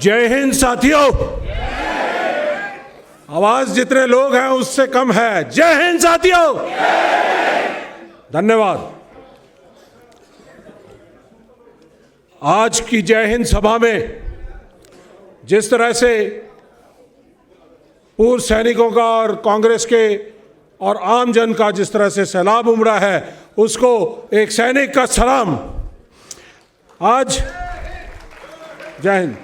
जय हिंद साथियों। आवाज जितने लोग हैं उससे कम है। जय हिंद साथियों। धन्यवाद। आज की जय हिंद सभा में जिस तरह से पूर्व सैनिकों का और कांग्रेस के और आम जन का जिस तरह से सैलाब उमड़ा है, उसको एक सैनिक का सलाम। आज जय हिंद।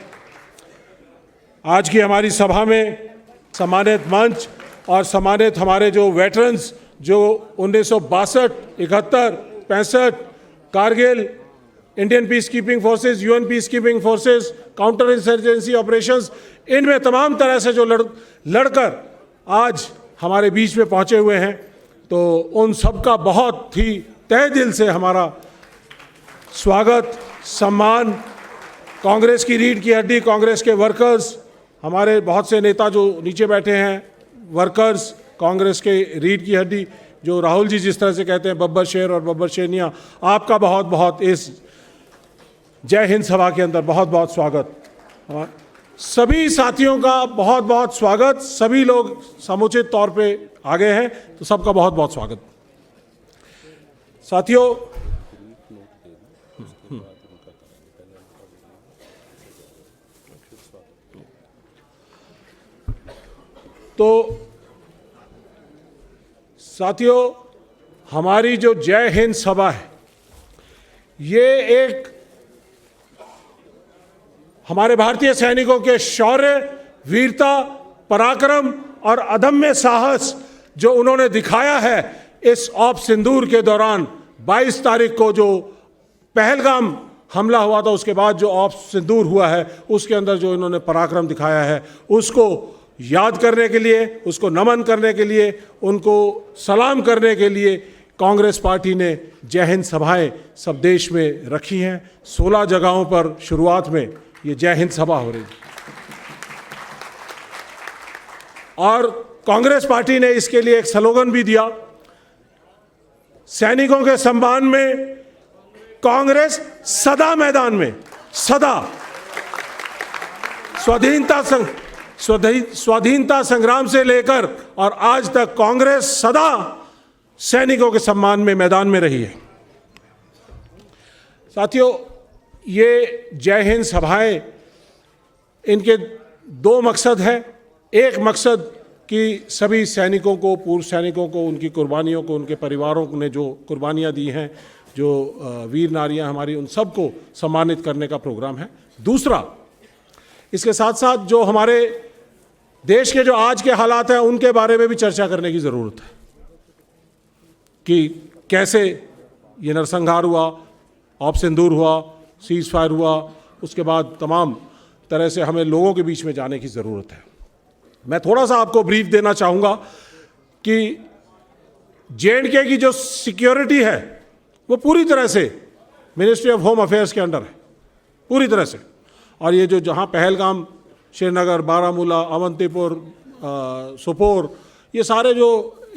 आज की हमारी सभा में सम्मानित मंच और सम्मानित हमारे जो वेटरन्स जो 1962, 71, 65 Kargil, Indian peace keeping forces, UN peace keeping forces, counter insurgency operations, इनमें तमाम तरह से जो लड़कर आज हमारे बीच में पहुंचे हुए हैं, तो उन सब का बहुत ही तहे दिल से हमारा स्वागत, सम्मान। कांग्रेस की रीढ़ की हड्डी, कांग्रेस के वर्कर्स, हमारे बहुत से नेता जो नीचे बैठे हैं, वर्कर्स, कांग्रेस के रीढ़ की हड्डी, जो राहुल जी जिस तरह से कहते हैं बब्बर शेर और बब्बर शेरनिया, आपका बहुत बहुत इस जय हिंद सभा के अंदर बहुत बहुत स्वागत। सभी साथियों का बहुत बहुत स्वागत। सभी लोग समुचित तौर पे आ गए हैं, तो सबका बहुत बहुत स्वागत। साथियों, हमारी जो जय हिंद सभा है, ये एक हमारे भारतीय सैनिकों के शौर्य, वीरता, पराक्रम और अदम्य साहस जो उन्होंने दिखाया है इस ऑपरेशन सिंदूर के दौरान। 22 तारीख को जो पहलगाम हमला हुआ था, उसके बाद जो ऑपरेशन सिंदूर हुआ है, उसके अंदर जो इन्होंने पराक्रम दिखाया है, उसको याद करने के लिए, उसको नमन करने के लिए, उनको सलाम करने के लिए कांग्रेस पार्टी ने जय हिंद सभाएं सब देश में रखी हैं। 16 जगहों पर शुरुआत में ये जय हिंद सभा हो रही है, और कांग्रेस पार्टी ने इसके लिए एक स्लोगन भी दिया, सैनिकों के सम्मान में कांग्रेस सदा मैदान में। सदा स्वाधीनता संग्राम से लेकर और आज तक कांग्रेस सदा सैनिकों के सम्मान में मैदान में रही है। साथियों, ये जय हिंद सभाएं, इनके 2 मकसद हैं। एक मकसद कि सभी सैनिकों को, पूर्व सैनिकों को, उनकी कुर्बानियों को, उनके परिवारों ने जो कुर्बानियां दी हैं, जो वीर नारियां हमारी, उन सबको सम्मानित करने का प्रोग्राम है। दूसरा, इसके साथ साथ जो हमारे देश के जो आज के हालात हैं, उनके बारे में भी चर्चा करने की ज़रूरत है कि कैसे ये नरसंहार हुआ, ऑपरेशन सिंदूर हुआ, सीज फायर हुआ, उसके बाद तमाम तरह से हमें लोगों के बीच में जाने की ज़रूरत है। मैं थोड़ा सा आपको ब्रीफ देना चाहूँगा कि J&K की जो सिक्योरिटी है वो पूरी तरह से मिनिस्ट्री ऑफ होम अफेयर्स के अंडर है, पूरी तरह से। और ये जो जहाँ पहलगाम, श्रीनगर, बारामूला, अवंतीपुर, सोपोर, ये सारे जो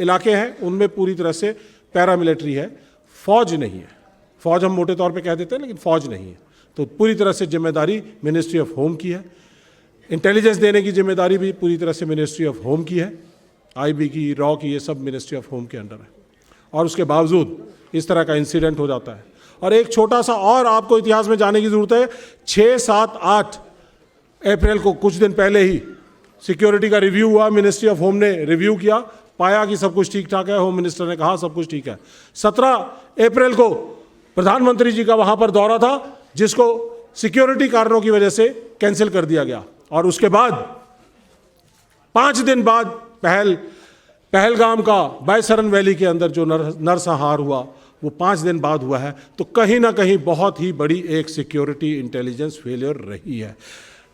इलाके हैं, उनमें पूरी तरह से पैरामिलिट्री है, फौज नहीं है। फौज हम मोटे तौर पे कह देते हैं, लेकिन फौज नहीं है। तो पूरी तरह से जिम्मेदारी मिनिस्ट्री ऑफ होम की है। इंटेलिजेंस देने की जिम्मेदारी भी पूरी तरह से मिनिस्ट्री ऑफ होम की है। IB की, रॉ की, ये सब मिनिस्ट्री ऑफ होम के अंडर है। और उसके बावजूद इस तरह का इंसिडेंट हो जाता है। और एक छोटा सा और आपको इतिहास में जाने की ज़रूरत है। 6, 7, 8 अप्रैल को, कुछ दिन पहले ही सिक्योरिटी का रिव्यू हुआ। मिनिस्ट्री ऑफ होम ने रिव्यू किया, पाया कि सब कुछ ठीक ठाक है। होम मिनिस्टर ने कहा सब कुछ ठीक है। 17 अप्रैल को प्रधानमंत्री जी का वहाँ पर दौरा था, जिसको सिक्योरिटी कारणों की वजह से कैंसिल कर दिया गया। और उसके बाद 5 दिन बाद पहलगाम का बैसरन वैली के अंदर जो नरसंहार हुआ, वो 5 दिन बाद हुआ है। तो कहीं ना कहीं बहुत ही बड़ी एक सिक्योरिटी इंटेलिजेंस फेलियर रही है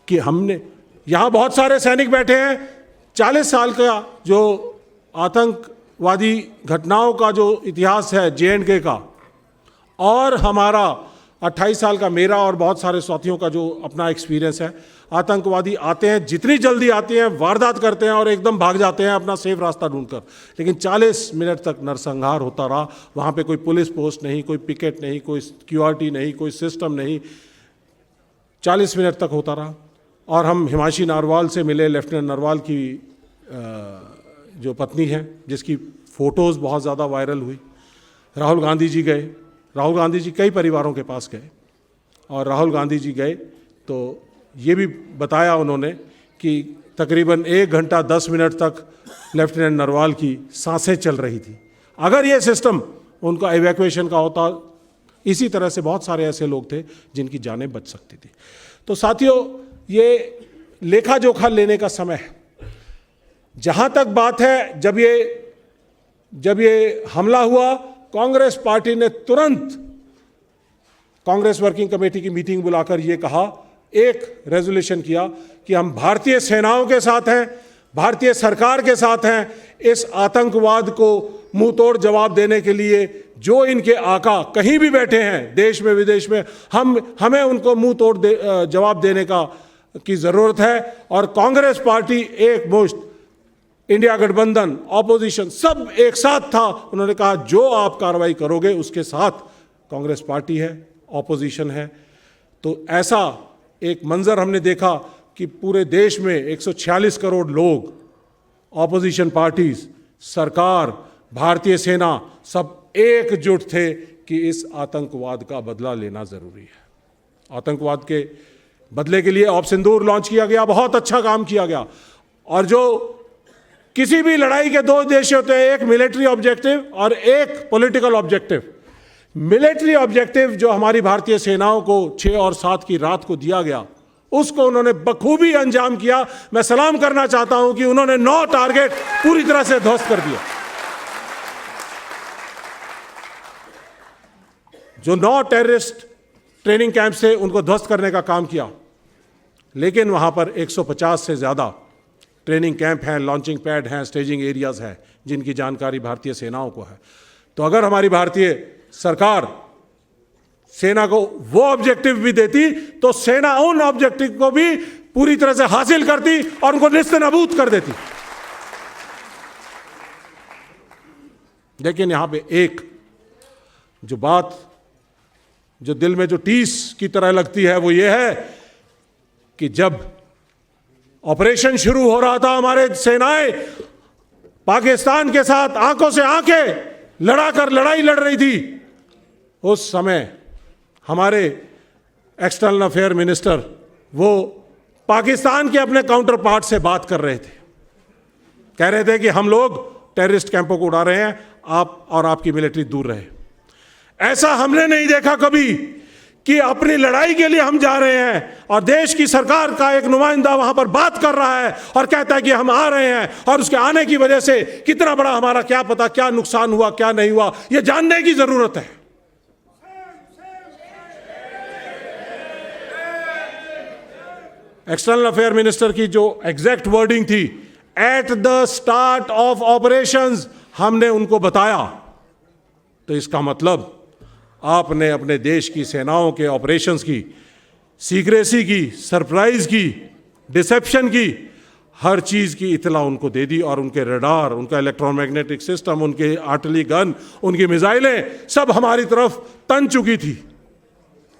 कि हमने, यहाँ बहुत सारे सैनिक बैठे हैं। 40 साल का जो आतंकवादी घटनाओं का जो इतिहास है J&K का, और हमारा 28 साल का, मेरा और बहुत सारे साथियों का जो अपना एक्सपीरियंस है। आतंकवादी आते हैं, जितनी जल्दी आते हैं वारदात करते हैं और एकदम भाग जाते हैं अपना सेफ रास्ता ढूंढकर, लेकिन 40 मिनट तक नरसंहार होता रहा। वहाँ पे कोई पुलिस पोस्ट नहीं, कोई पिकेट नहीं, कोई सिक्योरिटी नहीं, कोई सिस्टम नहीं, 40 मिनट तक होता रहा। और हम हिमांशी नारवाल से मिले, लेफ्टिनेंट नरवाल की जो पत्नी है, जिसकी फ़ोटोज़ बहुत ज़्यादा वायरल हुई। राहुल गांधी जी गए, राहुल गांधी जी कई परिवारों के पास गए, और राहुल गांधी जी गए तो ये भी बताया उन्होंने कि तकरीबन 1 घंटा 10 मिनट तक लेफ्टिनेंट नरवाल की सांसें चल रही थी। अगर ये सिस्टम उनका एवैक्यूएशन का होता, इसी तरह से बहुत सारे ऐसे लोग थे जिनकी जानें बच सकती थी। तो साथियों, ये लेखा जोखा लेने का समय है। जहां तक बात है, जब ये हमला हुआ, कांग्रेस पार्टी ने तुरंत कांग्रेस वर्किंग कमेटी की मीटिंग बुलाकर ये कहा, एक रेजोल्यूशन किया कि हम भारतीय सेनाओं के साथ हैं, भारतीय सरकार के साथ हैं, इस आतंकवाद को मुंह तोड़ जवाब देने के लिए जो इनके आका कहीं भी बैठे हैं, देश में विदेश में, हमें उनको मुंह तोड़ जवाब देने की ज़रूरत है। और कांग्रेस पार्टी एक मुश्त, इंडिया गठबंधन, ऑपोजिशन, सब एक साथ था। उन्होंने कहा जो आप कार्रवाई करोगे उसके साथ कांग्रेस पार्टी है, ऑपोजिशन है। तो ऐसा एक मंजर हमने देखा कि पूरे देश में 146 करोड़ लोग, ऑपोजिशन पार्टीज, सरकार, भारतीय सेना, सब एकजुट थे कि इस आतंकवाद का बदला लेना जरूरी है। आतंकवाद के बदले के लिए ऑप सिंदूर लॉन्च किया गया, बहुत अच्छा काम किया गया। और जो किसी भी लड़ाई के 2 उद्देश्य होते हैं, एक मिलिट्री ऑब्जेक्टिव और एक पॉलिटिकल ऑब्जेक्टिव। मिलिट्री ऑब्जेक्टिव जो हमारी भारतीय सेनाओं को 6 और 7 की रात को दिया गया, उसको उन्होंने बखूबी अंजाम किया। मैं सलाम करना चाहता हूं कि उन्होंने 9 टारगेट पूरी तरह से ध्वस्त कर दिया। जो 9 टेररिस्ट ट्रेनिंग कैंप से उनको ध्वस्त करने का काम किया, लेकिन वहां पर 150 से ज्यादा ट्रेनिंग कैंप हैं, लॉन्चिंग पैड हैं, स्टेजिंग एरियाज हैं, जिनकी जानकारी भारतीय सेनाओं को है। तो अगर हमारी भारतीय सरकार सेना को वो ऑब्जेक्टिव भी देती, तो सेना उन ऑब्जेक्टिव को भी पूरी तरह से हासिल करती और उनको निस्तेनाबूद कर देती। लेकिन यहां पे एक जो बात जो दिल में जो टीस की तरह लगती है, वो ये है कि जब ऑपरेशन शुरू हो रहा था, हमारे सेनाएं पाकिस्तान के साथ आंखों से आंखें लड़ाकर लड़ाई लड़ रही थी, उस समय हमारे एक्सटर्नल अफेयर मिनिस्टर वो पाकिस्तान के अपने काउंटर पार्ट से बात कर रहे थे, कह रहे थे कि हम लोग टेररिस्ट कैंपों को उड़ा रहे हैं, आप और आपकी मिलिट्री दूर रहे। ऐसा हमने नहीं देखा कभी कि अपनी लड़ाई के लिए हम जा रहे हैं और देश की सरकार का एक नुमाइंदा वहां पर बात कर रहा है और कहता है कि हम आ रहे हैं, और उसके आने की वजह से कितना बड़ा हमारा क्या पता क्या नुकसान हुआ क्या नहीं हुआ, यह जानने की जरूरत है। एक्सटर्नल अफेयर मिनिस्टर की जो एग्जैक्ट वर्डिंग थी, at the start of operations, हमने उनको बताया। तो इसका मतलब आपने अपने देश की सेनाओं के ऑपरेशंस की, सीक्रेसी की, सरप्राइज की, डिसेप्शन की, हर चीज की इतला उनको दे दी, और उनके रडार, उनका इलेक्ट्रोमैग्नेटिक सिस्टम, उनके आर्टिलरी गन, उनकी मिसाइलें सब हमारी तरफ तन चुकी थी।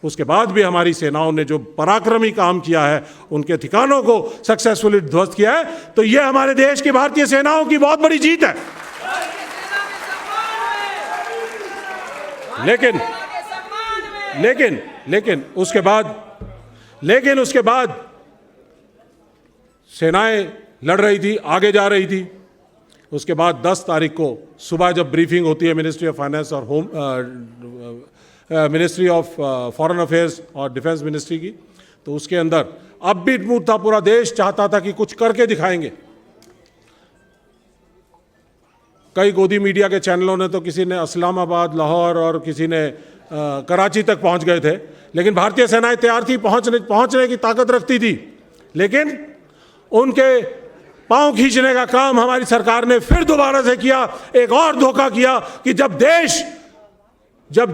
उसके बाद भी हमारी सेनाओं ने जो पराक्रमी काम किया है, उनके ठिकानों को सक्सेसफुली ध्वस्त किया है, तो यह हमारे देश की भारतीय सेनाओं की बहुत बड़ी जीत है। लेकिन उसके बाद सेनाएं लड़ रही थी, आगे जा रही थी। उसके बाद 10 तारीख को सुबह जब ब्रीफिंग होती है मिनिस्ट्री ऑफ फाइनेंस और मिनिस्ट्री ऑफ फॉरेन अफेयर्स और डिफेंस मिनिस्ट्री की, तो उसके अंदर अपबीट मूड था, पूरा देश चाहता था कि कुछ करके दिखाएंगे। कई गोदी मीडिया के चैनलों ने तो किसी ने इस्लामाबाद, लाहौर और किसी ने कराची तक पहुंच गए थे, लेकिन भारतीय सेनाएं तैयार थी, पहुंचने की ताकत रखती थी। लेकिन उनके पांव खींचने का काम हमारी सरकार ने फिर दोबारा से किया, एक और धोखा किया कि जब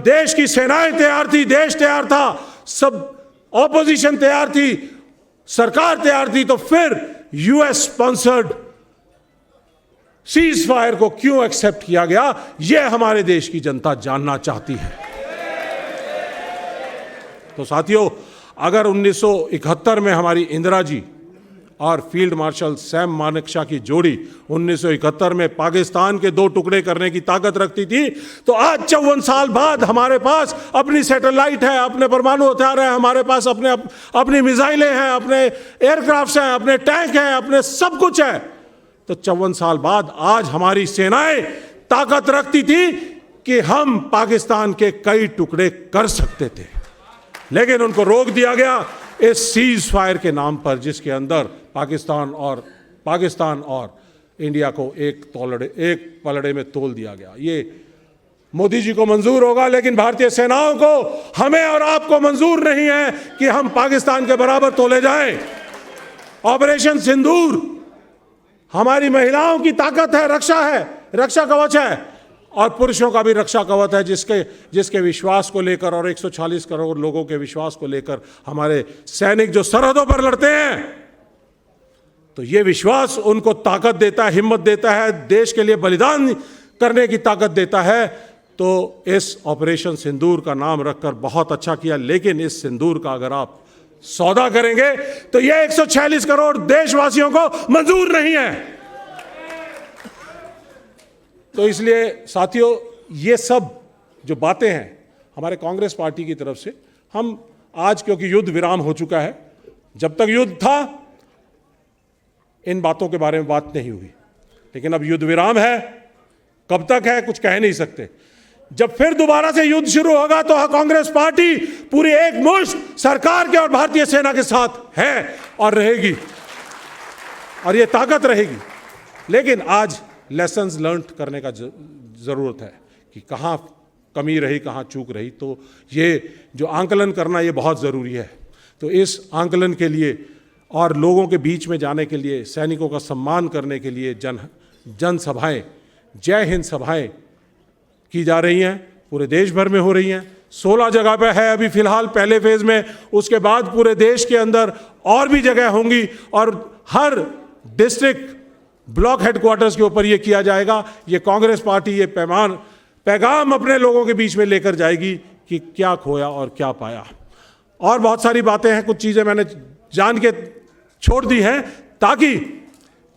देश की सेनाएं तैयार थी, देश तैयार था, सब ऑपोजिशन तैयार थी, सरकार तैयार थी, तो फिर यूएस स्पॉन्सर्ड सीज फायर को क्यों एक्सेप्ट किया गया, यह हमारे देश की जनता जानना चाहती है। तो साथियों, अगर 1971 में हमारी इंदिरा जी और फील्ड मार्शल सैम मानेकशॉ की जोड़ी 1971 में पाकिस्तान के 2 टुकड़े करने की ताकत रखती थी, तो आज 54 साल बाद हमारे पास अपनी सैटेलाइट है, अपने परमाणु हथियार है, हमारे पास अपनी मिसाइलें हैं, अपने एयरक्राफ्ट्स हैं, अपने टैंक हैं, अपने सब कुछ है। तो 54 साल बाद आज हमारी सेनाएं ताकत रखती थी कि हम पाकिस्तान के कई टुकड़े कर सकते थे, लेकिन उनको रोक दिया गया इस सीज फायर के नाम पर, जिसके अंदर पाकिस्तान और इंडिया को एक पलड़े में तोल दिया गया। ये मोदी जी को मंजूर होगा, लेकिन भारतीय सेनाओं को, हमें और आपको मंजूर नहीं है कि हम पाकिस्तान के बराबर तोले जाएं। ऑपरेशन सिंदूर हमारी महिलाओं की ताकत है, रक्षा कवच है, और पुरुषों का भी रक्षा कवच है, जिसके विश्वास को लेकर और 140 करोड़ लोगों के विश्वास को लेकर हमारे सैनिक जो सरहदों पर लड़ते हैं, तो ये विश्वास उनको ताकत देता है, हिम्मत देता है, देश के लिए बलिदान करने की ताकत देता है। तो इस ऑपरेशन सिंदूर का नाम रखकर बहुत अच्छा किया, लेकिन इस सिंदूर का अगर आप सौदा करेंगे तो ये 146 करोड़ देशवासियों को मंजूर नहीं है। तो इसलिए साथियों, ये सब जो बातें हैं हमारे कांग्रेस पार्टी की तरफ से, हम आज, क्योंकि युद्ध विराम हो चुका है, जब तक युद्ध था इन बातों के बारे में बात नहीं हुई, लेकिन अब युद्ध विराम है, कब तक है कुछ कह नहीं सकते। जब फिर दोबारा से युद्ध शुरू होगा तो कांग्रेस पार्टी पूरी एकमुश्त सरकार के और भारतीय सेना के साथ है और रहेगी, और ये ताकत रहेगी। लेकिन आज लेसन्स लर्न करने का ज़रूरत है कि कहाँ कमी रही, कहाँ चूक रही। तो ये जो आंकलन करना ये बहुत ज़रूरी है। तो इस आंकलन के लिए और लोगों के बीच में जाने के लिए, सैनिकों का सम्मान करने के लिए जन सभाएँ, जय हिंद सभाएँ की जा रही हैं, पूरे देश भर में हो रही हैं। 16 जगह पे है अभी फ़िलहाल पहले फेज़ में, उसके बाद पूरे देश के अंदर और भी जगह होंगी, और हर डिस्ट्रिक्ट ब्लॉक हेडक्वार्टर्स के ऊपर ये किया जाएगा। ये कांग्रेस पार्टी ये पैगाम अपने लोगों के बीच में लेकर जाएगी कि क्या खोया और क्या पाया। और बहुत सारी बातें हैं, कुछ चीज़ें मैंने जान के छोड़ दी हैं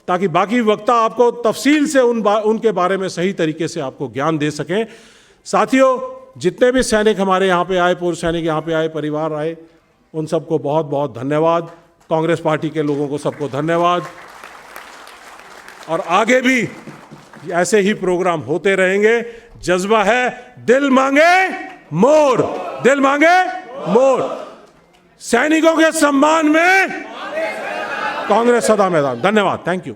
ताकि बाकी वक्ता आपको तफसील से उनके बारे में सही तरीके से आपको ज्ञान दे सकें। साथियों, जितने भी सैनिक हमारे यहाँ पे आए, पूर्व सैनिक यहाँ पे आए, परिवार आए, उन सबको बहुत बहुत धन्यवाद। कांग्रेस पार्टी के लोगों को सबको धन्यवाद। और आगे भी ऐसे ही प्रोग्राम होते रहेंगे। जज्बा है दिल मांगे मोर, दिल मांगे मोर। सैनिकों के सम्मान में कांग्रेस सदा मैदान। धन्यवाद, thank you.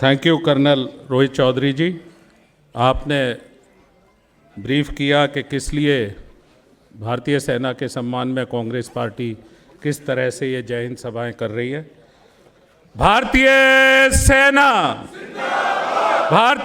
Thank you colonel Rohit Chaudhary ji. आपने ब्रीफ किया कि किस लिए भारतीय सेना के सम्मान में कांग्रेस पार्टी किस तरह से ये जय हिंद सभाएं कर रही है। भारतीय सेना, भारतीय